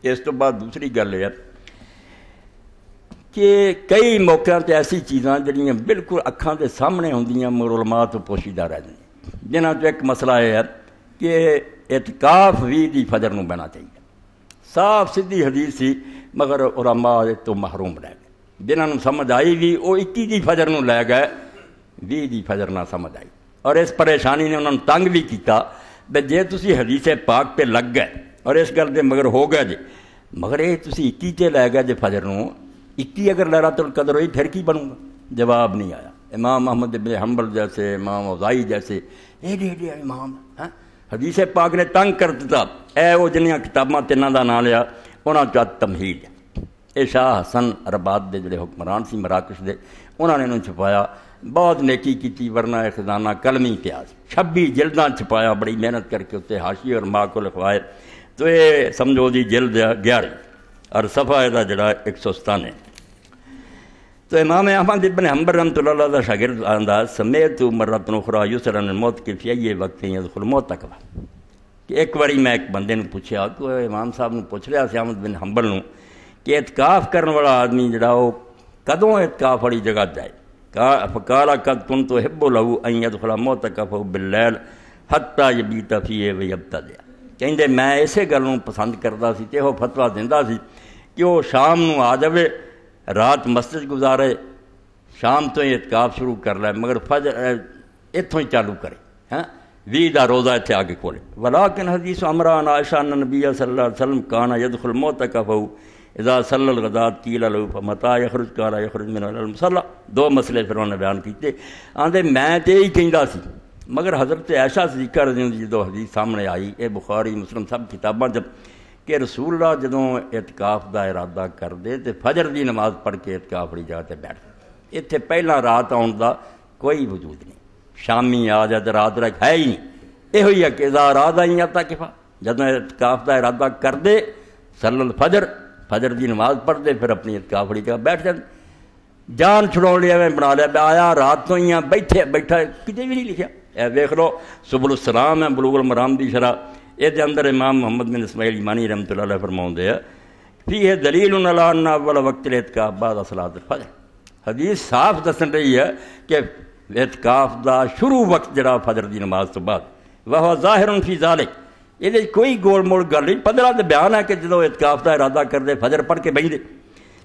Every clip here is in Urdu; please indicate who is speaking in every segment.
Speaker 1: اس تو بعد دوسری گل یہ کہ کئی موقعوں تے ایسی چیزاں جڑیاں بالکل اکھاں دے سامنے ہوندیاں مگر علماء تو پوشیدہ رہ جاندیاں، جنہاں تو ایک مسئلہ یہ ہے کہ اعتکاف بھی دی فجر نو بہنا چاہیے۔ صاف سیدھی حدیث سی مگر علماء تو محروم رہ گئے، جنہاں نو سمجھ آئی بھی وہ 21 دی فجر نو لے گئے، 20 دی فجر نہ سمجھ آئی، اور اس پریشانی نے انہوں نے تنگ بھی کیتا بے جے تسی حدیث پاک پہ لگ گئے اور اس گل دے مگر ہو گئے جے، مگر یہ تسی 21 تے لے گئے جے فجر نو، 21 اگر لیلۃ القدر ہوئی پھر کی بنوں گا؟ جواب نہیں آیا۔ امام احمد بن حنبل جیسے، امام اوزائی جیسے ایڈے امام حدیث پاک نے تنگ کر دیتا، اے وہ جنیاں کتاباں تیناں دا نام لیا انہاں چا تمہید ہے۔ اے شاہ حسن رباط دے جڑے حکمران سی مراکش دے، انہاں نے انہوں چھپایا، بہت نیکی کیتی، ورنہ ایک خزانہ کلمی پیاز 26 جلداں چھپایا، بڑی محنت کر کے اتنے حاشی اور ماں کو لکھوائے، تو یہ سمجھو جی جلد 11 اور صفحہ دا جڑا 197۔ تو امام احمد بن حنبل رحمۃ اللہ علیہ دا شاگرد آندا سمیت مرۃ اخری یسرا الموت کی فی ای وقت یدخل موت تک، کہ ایک باری میں ایک بندے نے پوچھا کہ امام صاحب نے پوچھ رہا سی احمد بن حنبل نو کہ اعتکاف کرنے والا آدمی جڑا وہ کدوں اعتکاف والی جگہ جائے؟ فقال قد كنت احب له ان يدخل معتكفه بالليل حتى يبيت فيه ويبتدع، کہندے میں اسے گل نوں پسند کردا سی تے وہ فتویٰ دیندا سی کہ وہ شام نو آ جاوے، رات مسجد گزارے، شام تو ہی اعتکاف شروع کر لے، مگر فجر اتوں ہی چالو کرے، 20 دا روزہ اتنے آگے کھولے۔ ولكن حدیث عمران عائشہ ان نبی صلی اللہ علیہ وسلم کان يدخل معتكفه اذا صلی الغداۃ قیل له فمتى یخرج قال یخرج من المصلی۔ دو مسئلے پھر انہوں نے بیان کیتے، آندے میں تے ہی کہندا سی، مگر حضرت عائشہ صدیقہ رضی اللہ عنہا جدوں حدیث سامنے آئی، اے بخاری مسلم سب کتاباں جب کہ رسول اللہ جدوں اعتکاف دا ارادہ کر دے تے فجر دی نماز پڑھ کے اعتکاف والی جگہ تے بیٹھ، اتنے پہلا رات آن دا کوئی وجود نہیں، شامی آ جائے تو رات رکھ ہے ہی نہیں، یہ ہوئی ہے کہ اذا اراد ان یعتکف، جدوں اعتکاف دا ارادہ کر دے صلی الفجر، فجر دی نماز پڑھ دے، پھر اپنی اعتکاف والی جگہ بیٹھ جائے، جان چھڑاؤ لیا میں بنا لیا، آیا رات تو ہی بیٹھا کتے بھی نہیں لکھا، اے دیکھ لو سبل السلام ہے بلوغ المرام دی شرح، یہ اندر امام محمد بن اسماعیل ایمانی رحمۃ اللہ علیہ فرماؤندے ہیں فیہ دلیل علی ان اول وقت الاعتکاف بعد صلاۃ الفجر، حدیث صاف دسن رہی ہے کہ اعتکاف دا شروع وقت جڑا فجر دی نماز تو بعد، وہ ظاہر فی ذالک، یہ کوئی گول مول گل نہیں، 15 دے بیان ہے کہ جدو اعتکاف دا ارادہ کر دے فجر پڑھ کے بہی دے،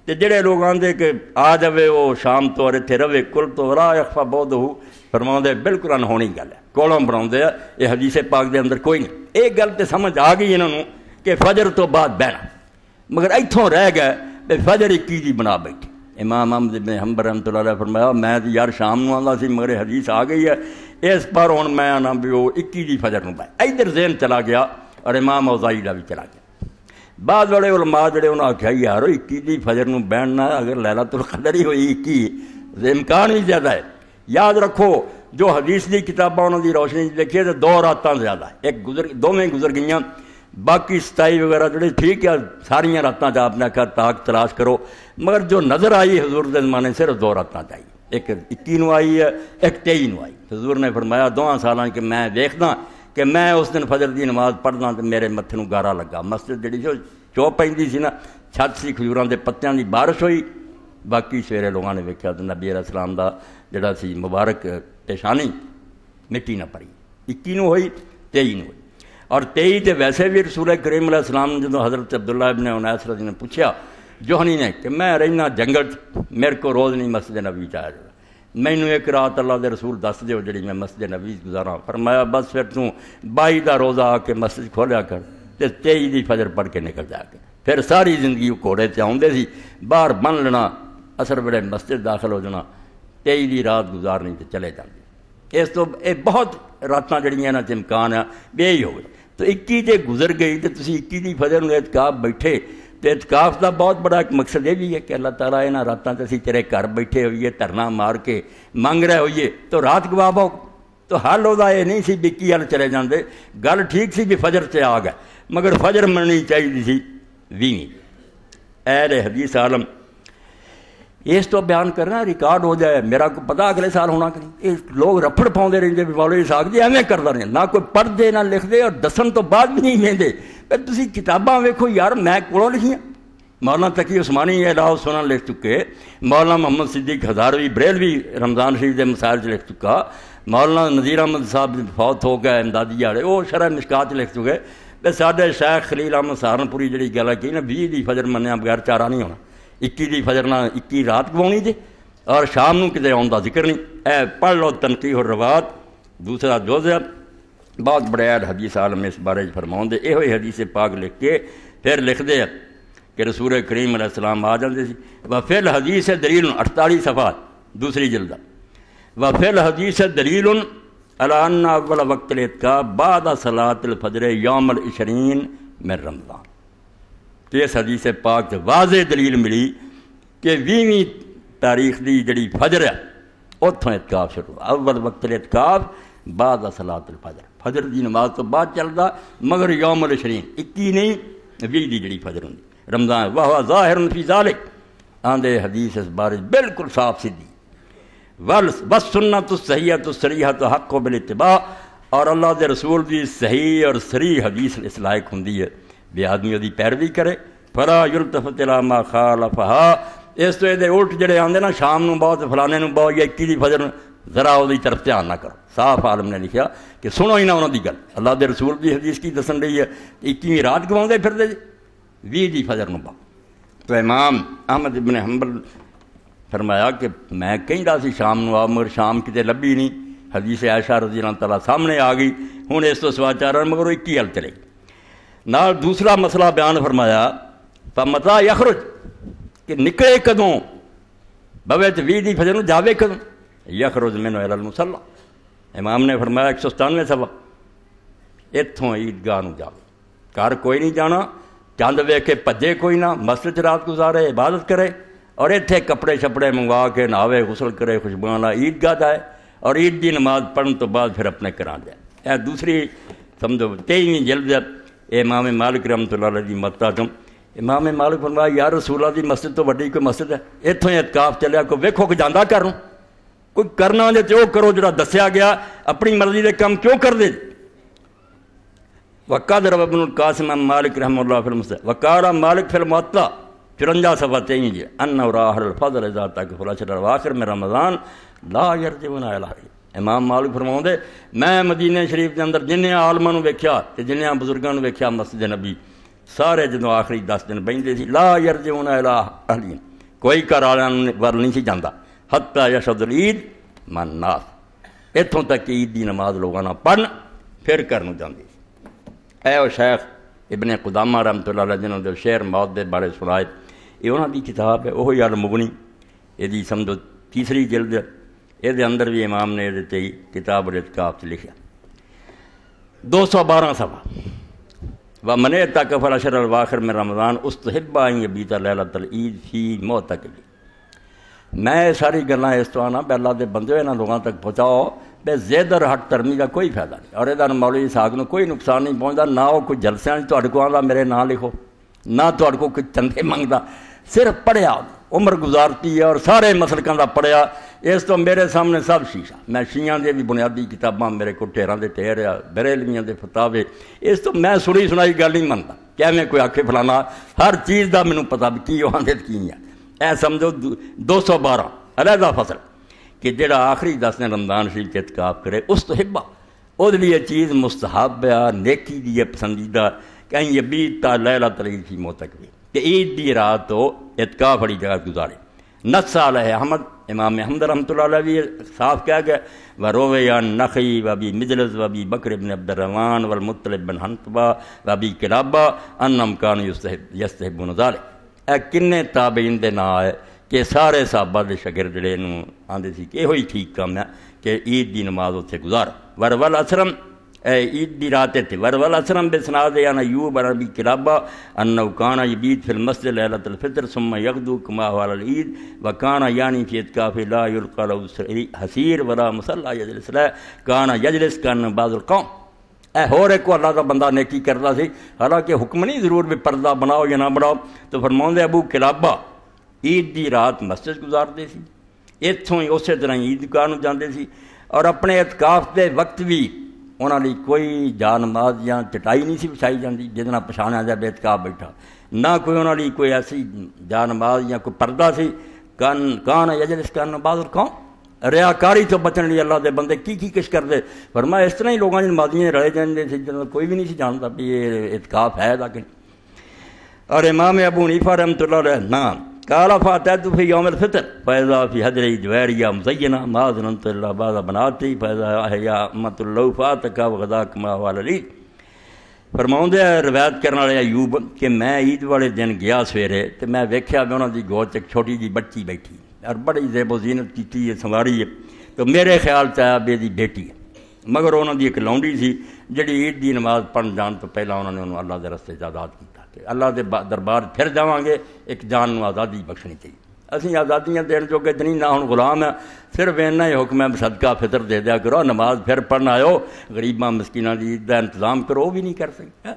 Speaker 1: تے جڑے لوگ آندے کہ آ جاوے وہ شام تو اور اتنے رہے، کل تو ولا یخفا بعدہ، فرماؤندے بالکل انہونی گل ہے، کولوں بناؤندے ہیں، یہ حدیث پاک دے اندر کوئی نہیں، ایک گل تے سمجھ آ گئی انہوں کہ فجر تو بعد بہنا، مگر ایتھوں رہ گئے بے فجر 21 دی بنا بیٹھے۔ امام احمد بن حنبل رحمۃ اللہ علیہ فرمایا میں تو یار شام نو آندا سی مگر حدیث آ گئی ہے اس پر ہن میں آنا بھی وہ 21 دی فجر نو پائے، ادھر ذہن چلا گیا اور امام اوزائی دا بھی چلا گیا۔ بعد والے علماء جڑے انہوں نے آخیا یار 21 دی فجر نو بہننا، اگر لیلۃ القدر ہی ہوئی 21 امکان بھی زیادہ ہے، یاد رکھو جو حدیث دی کتاباں انہوں دی روشنی دیکھیے تو 2 راتاں زیادہ ہے، ایک دوویں گزر گئیاں، باقی 27 وغیرہ جڑے ٹھیک ہے ساریاں راتاں جا اپنے کہا تاک تلاش کرو، مگر جو نظر آئی حضور دے زمانے صرف 2 راتاں چاہیے، ایک 21 نو آئی ہے، ایک 23 نو آئی۔ حضور نے فرمایا 2 سالاں کہ میں دیکھدا کہ میں اس دن فجر دی نماز پڑھنا تو میرے متھے نو گارا لگا، مسجد جڑی سی چو پیندی سی نا، چھت سی کھجوراں دے پتیاں دی بارش ہوئی، باقی سویرے لوگوں نے ویکھیا تو نبی علیہ السلام دا جڑا سی مبارک پیشانی مٹی نہ پڑی، 21 نو ہوئی 23 نو ہوئی، اور 23 تے ویسے بھی رسول کریم علیہ السلام نے جدوں حضرت عبداللہ ابن انیس رضی نے پوچھا جوہنی نے کہ میں رہنا جنگل میرے کو روز نہیں مسجد نبی چاہیا جاتا، مینوں ایک رات اللہ دے رسول دس دیو جڑی میں مسجد نبی گزاراں، فرمایا بس پھر تو 22 دا روزہ آ کے مسجد کھولیا کر تے 23 دی فجر پڑھ کے نکل جا کے، پھر ساری زندگی گھوڑے تے آؤندے سی، باہر بن لینا، اثر ویلے مسجد داخل ہو جانا، 23 دی رات گزارنی تے چلے جاندے۔ اس تو یہ بہت راتاں جڑیاں نہ امکان ہے بے ہی ہوئے، تو 21 تے گزر گئی تو تسی 21 دی فجر نو اعتکاف بیٹھے، تو اعتکاف دا بہت بڑا ایک مقصد یہ بھی ہے کہ اللہ تعالیٰ انہاں راتاں تے اسی تیرے گھر بیٹھے ہوئیے دھرنا مار کے منگ رہے ہوئیے تو رات گوا پاؤ، تو حل وہ یہ نہیں سی بھی 21 ہل چلے جاندے، گل ٹھیک سی بھی فجر سے آ گئے، مگر فجر مننی چاہیے سی 20۔ اہل حدیث عالم اس تو بیان کرنا ریکارڈ ہو جائے، میرا کو پتا اگلے سال ہونا کہ نہیں۔ یہ لوگ رفڑ پاؤندے رہتے بھی مولوی صاحب جی ایویں کرتا رہے، نہ کوئی پڑھ دے نہ لکھ دے، اور دسن تو بعد بھی نہیں لیندے۔ تسی کتاباں ویکھو یار، میں کولوں لکھیاں، مولانا تقی عثمانی الہ سنن لکھ چکے، مولانا محمد صدیق ہزاروی بریلوی رمضان شریف دے مسائل چ لکھ چکا، مولانا نذیر احمد صاحب فوت ہو گئے امدادی والے، وہ شرح مشکات لکھ چکے۔ تے ساڈے شیخ خلیل احمد سہارنپوری جڑی گل کی نا 20 دی فجر منیا بغیر چارہ نہیں ہونا، 21 دی فجر نہ 21 رات گواؤنی جے، اور شام نو کتے آن دا ذکر نہیں۔ اے پڑھ لو تنقیح الروات دوسرا جز ہے، بہت بڑے حدیث عالم اس بارے فرماؤں دے، یہ ہوئی حدیث پاک لکھ کے پھر لکھ دے کہ رسول کریم علیہ السلام آ جاندے سی۔ وفی الحدیث دلیل 48 صفحات دوسری جلد، وفی الحدیث دلیل علی ان اول وقت الاعتکاف بعد صلاۃ الفجر یوم العشرین من رمضان۔ تو اس حدیث پاک سے واضح دلیل ملی کہ 20ویں تاریخ دی جڑی فجر ہے اتوں اعتکاف شروع، اول وقت الاعتکاف بعد صلاۃ الفجر، فجر دی نماز تو بعد چلدا، مگر یوم العشرین 21 نہیں 20 دی جڑی فجر ہوندی رمضان، وہ ظاہر فی ذالک، آندے حدیث اس بارے بالکل صاف سیدھی، والسنت الصحیحۃ الصریحۃ حق بالاتباع، اور اللہ دے رسول دی صحیح اور صریح حدیث اس لائق ہوندی ہے بھی آدمی دی پیروی کرے۔ فلا یلتفت الی ما خالفہا، اس تو یہ الٹ جڑے آندے نا شام نو بہت فلانے نو بہت یا 21 دی فجر ذرا وہ طرف دھیان نہ کرو۔ صاف عالم نے لکھا کہ سنو ہی نہ انہوں دی گل، اللہ دے رسول دی حدیث کی دسن رہی ہے 21ویں رات گواؤندے پھردے 20 دی فجر نو بہت۔ تو امام احمد ابن حنبل فرمایا کہ میں کہیں دا سی شام نو آ، مگر شام کتے لبھی نہیں، حدیث عائشہ رضی اللہ تعالیٰ سامنے آ گئی، ہوں اس تو سوا چار مگر وہ 21 ہل چلے گی۔ نال دوسرا مسئلہ بیان فرمایا فمتا یخرج، کہ نکلے کدوں بوے 20 دی فجر نو جاوے کدوں، یخرج منہ الی المصلی، امام نے فرمایا 197 صفحہ، اتھوں عیدگاہ نو جاوے، گھر کوئی نہیں جانا، چند ویکھ کے بھجے کوئی نہ، مسجد رات گزارے عبادت کرے، اور اتنے کپڑے شپڑے منگوا کے نہاوے غسل کرے خوشبو لا عیدگاہ جائے، اور عید کی نماز پڑھن تو بعد پھر اپنے گھر جائے۔ اے دوسری سمجھو 23ویں جلد امام مالک رحمۃ اللہ علیہ دی متاجم، امام مالک فرمایا یا رسول اللہ دی مسجد تو وڈی کوئی مسجد ہے، اتوں ہی اعتکاف چلیا، کوئی ویکھو کہ جانا کروں، کوئی کرنا جے تو کرو جڑا دسیا گیا، اپنی مرضی دے کام کیوں کر دے۔ وقاد رب ابن القاسم مالک رحمہ اللہ فی المسجد وقال مالک فی الموطا 54 صفحہ 23 جی انہ راہ الفضل اذا تک فلاشر الواخر میں رمضان لا یرجعون الی الحی۔ امام مالک فرماؤں دے میں مدینہ شریف کے اندر جنہیں عالماں نو ویکھیا تے جنہیں بزرگاں نو ویکھیا مسجد نبی، سارے جدوں آخری 10 دن بہندے سی لا یرجعون الی الحی، کوئی گھر والوں ور نہیں سی جاندا، حتی یشهد العید من الناس، اتوں تک کہ عید دی نماز لوگاں نہ پڑھن پھر کرن جاندی۔ اے او شیخ ابن قدامہ رحمۃ اللہ علیہ جنہوں نے شعر موت دے بارے سنائے، یہ انہوں دی کتاب ہے، وہی المغنی، یہ سمجھو تیسری جلد، یہ اندر بھی امام نے یہ کتاب الاعتکاف سے لکھا 212 صفحہ۔ ومن اعتکف العشر الواخر من رمضان استحب ان یبیت لیلۃ العید فی معتکف۔ میں ساری گلاں اس طرح نہ بے اللہ دے بندے انہاں لوگاں تک پہنچاؤ بے زید اور ہٹ ترمی کا کوئی فائدہ نہیں، اور یہ مولوی صاحب نو کوئی نقصان نہیں پہنچتا، نہ وہ کوئی جلسیاں تہاڈے کو آندا میرے نام لکھو، نہ تہاڈے کو کوئی چندے منگتا، صرف پڑھیا عمر گزارتی ہے اور سارے مسلکاں دا پڑھیا۔ اس تو میرے سامنے سب شیشہ، میں شیعہ دے بھی بنیادی کتاباں میرے کو ٹھیراں دے ٹھہر آ، بریلویاں دے فتاوے، اس تو میں سنی سنائی گل نہیں منتا، کیا میں کوئی آکھے فلانا، ہر چیز دا مینوں پتہ بھی کی آندے کی ہے۔ اے سمجھو 212 علیحدہ فصل کہ جڑا آخری 10 دن رمضان شریف کے اعتکاف کرے اس تو حبہ وہ لیے چیز مستحب ہے، نیکی دی ہے، پسندیدہ، کہیں یہ بیتا لیلۃ العید فی معتکف، کہ عید دی رات تو اعتکاف والی جگہ گزارے۔ نص علیہ احمد، امام احمد رحمۃ اللہ علیہ بھی صاف کیا گیا، وروی عن نخعی وابی مجلس وابی بکر بن عبد الرحمن والمطلب بن حنطبہ وابی کلابہ انہم کانوا یستحبون ذلک۔ اے کنے تابعین دے نا ہے کہ سارے صحابہ دے شاگرد جڑے نو آندے سی کہ ہوئی ٹھیک کام ہے کہ عید دی نماز اتھے گزار۔ ورول اسرم، اے عید دی رات تھی، ورول اسرم بسناد ان ایوب بن ابی کلابہ انہ کان یبیت فی المسجد لیلۃ الفطر ثم یغدو کما هو علی العید وکان یعنی فی اعتکاف لا یلقى له حسیر ولا مصلی یجلس له کان یجلس کان بعض القوم۔ اے ہور ایک اللہ کا بندہ نیکی کرتا سی، حالانکہ حکم نہیں ضرور بھی پردہ بناؤ یا نہ بناؤ، تو فرماؤں دے ابو کلابہ عید دی رات مسجد گزارتے سی، اتوں ہی اسی طرح عیدگاہ نوں جاندے سی، اور اپنے اعتکاف دے وقت بھی انہاں لئی کوئی جا نماز یا چٹائی نہیں سی بچھائی جاندی جہد نال پچھاڑیا جائے بے اعتکاف بیٹھا، نہ کوئی انہاں لئی کوئی ایسی جا نماز یا کوئی پردہ سی۔ کان یجلس کان بعض القوم، ریاکاری تو بچن لیے اللہ دے بندے کی کچھ کرتے، فرمایا اس طرح ہی لوگوں نمازیاں رلے جاندے سی جنہاں کوئی بھی نہیں سی جانتا بھی یہ اعتکاف ہے لیکن۔ اور امام ابو حنیفہ رحمۃ اللہ علیہ نام قال فاتحت فی یوم الفطر فاذا فی حجر جویریہ مزینہ ما ظننت الا بعض بناتی فاذا احیا امۃ اللہ فاتکا وغدا کما والدی۔ فرماؤندے روایت کرنے والے ایوب کہ میں عید والے دن گیا سویرے تو میں ویکھیا بھی انہاں دی گود ایک چھوٹی جی بچی بیٹھی اور بڑی زیب و زینت کیتی ہے، سنواری ہے، تو میرے خیال چ آیا بھی دی بیٹی ہے، مگر انہاں دی ایک لونڈی سی جڑی عید دی نماز پڑھن جان تو پہلا انہوں نے انہوں اللہ دے رستے آزاد کیتا کہ اللہ دے دربار پھر جاواں گے، ایک جان نو آزادی بخشنی چاہیے۔ اسی آزادیاں دین جوگے تے نہیں، نہ ہن غلام ہے، صرف اینا ہی حکم ہے صدقہ فطر دے دیا کرو، نماز پھر پڑھنا آئو، غریباں مسکیناں دی عید دا انتظام کرو، وہ بھی نہیں کر سکتے۔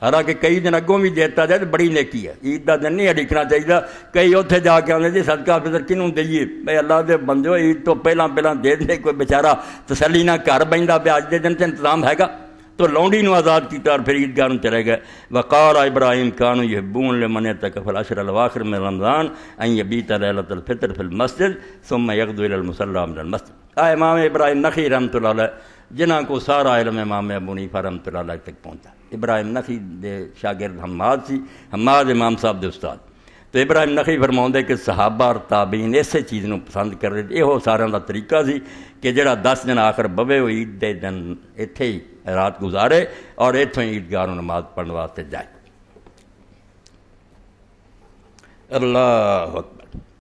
Speaker 1: حالانکہ کئی دن اگوں بھی دیتا جائے تو بڑی نیکی ہے، عید دا دن نہیں اڈکنا چاہیے۔ کئی اتنے جا کے آتے جی صدقہ فطر کنوں دئیے، بھائی اللہ دے بندو عید تو پہلا دے دے، کوئی بیچارہ تسلی نہ گھر بہندا پیا، اج دے دن تے انتظام ہے گا، تو لونڈی نو آزاد کیتا اور پھر عیدگاہ نوں چلے گئے۔ وقال ابراہیم کانوا یحبون لمن اعتکف العشر الاواخر من رمضان ان یبیت لیلۃ الفطر فی المسجد ثم یغدو الی المصلی من المسجد۔ امام ابراہیم نخعی رحمۃ اللہ علیہ جنہاں کو سارا علم امام ابو حنیفہ رحمۃ اللہ علیہ تک پہنچا۔ ابراہیم نخعی دے شاگرد حماد سی، حماد امام صاحب دے استاد، تو ابراہیم نخعی فرماؤندے کہ صحابہ اور تابعین اسی چیز نو پسند کر رہے، یہ سارا دا طریقہ سی کہ جڑا 10 دن آخر بوے وہ عید دے دن اتھے ہی رات گزارے اور اتوں ہی عیدگاہ نماز پڑھنے واسطے جائے۔ اللہ اکبر۔